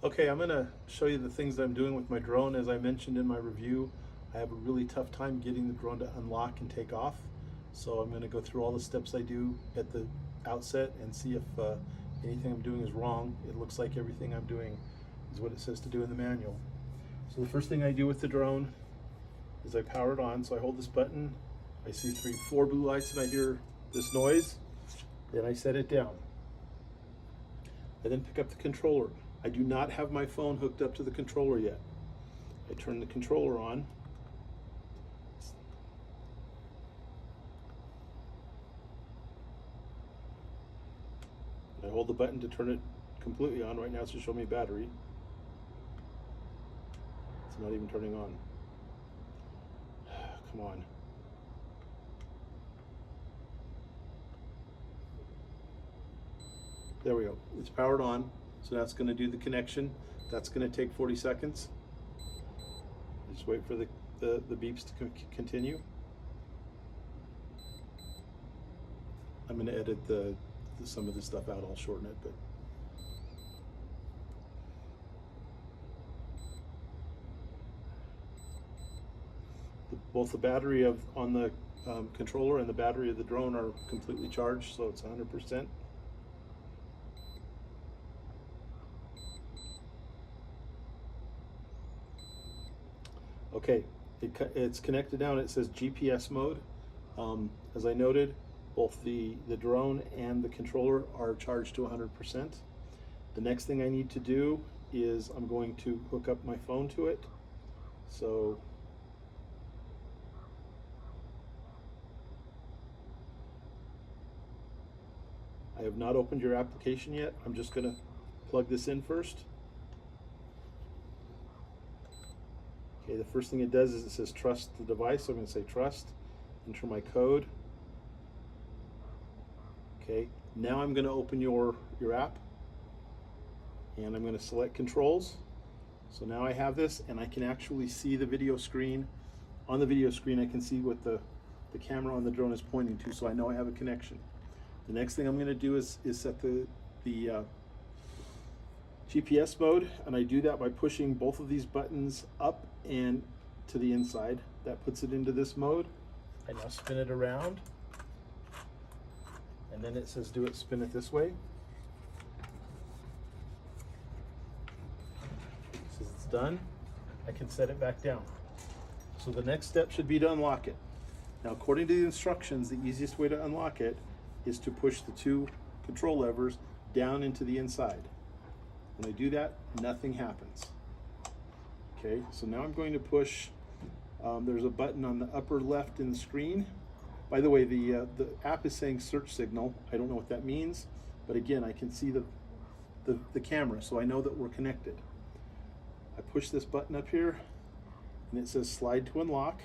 Okay, I'm going to show you the things that I'm doing with my drone. As I mentioned in my review, I have a really tough time getting the drone to unlock and take off. So I'm going to go through all the steps I do at the outset and see if anything I'm doing is wrong. It looks like everything I'm doing is what it says to do in the manual. So the first thing I do with the drone is I power it on. So I hold this button, I see 4 blue lights, and I hear this noise. Then I set it down. I then pick up the controller. I do not have my phone hooked up to the controller yet. I turn the controller on. I hold the button to turn it completely on. Right now it's just showing me battery. It's not even turning on. Come on. There we go. It's powered on. So that's going to do the connection. That's going to take 40 seconds. Just wait for the beeps to continue. I'm going to edit some of this stuff out. I'll shorten it, but both the battery on the controller and the battery of the drone are completely charged, so it's 100%. Okay, it's connected down. It says GPS mode. As I noted, both the drone and the controller are charged to 100%. The next thing I need to do is I'm going to hook up my phone to it. So I have not opened your application yet. I'm just going to plug this in first. Okay, the first thing it does is it says trust the device. So I'm going to say trust, enter my code. Okay, now I'm going to open your app and I'm going to select controls. So now I have this and I can actually see the video screen. On the video screen I can see what the camera on the drone is pointing to, so I know I have a connection. The next thing I'm going to do is set the GPS mode, and I do that by pushing both of these buttons up and to the inside. That puts it into this mode. I now spin it around, and then it says spin it this way. It says it's done. I can set it back down. So the next step should be to unlock it. Now, according to the instructions, the easiest way to unlock it is to push the 2 control levers down into the inside. When I do that, nothing happens. Okay, so now I'm going to push, there's a button on the upper left in the screen. By the way, the app is saying search signal. I don't know what that means, but again, I can see the camera, so I know that we're connected. I push this button up here, and it says slide to unlock,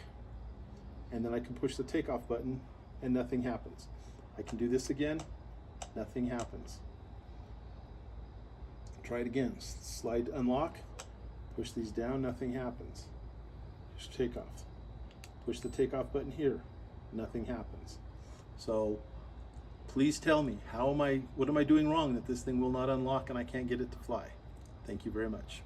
and then I can push the takeoff button, and nothing happens. I can do this again, nothing happens. Try it again. Slide to unlock, push these down, nothing happens. Push takeoff. Push the takeoff button here, nothing happens. So please tell me, what am I doing wrong that this thing will not unlock and I can't get it to fly? Thank you very much.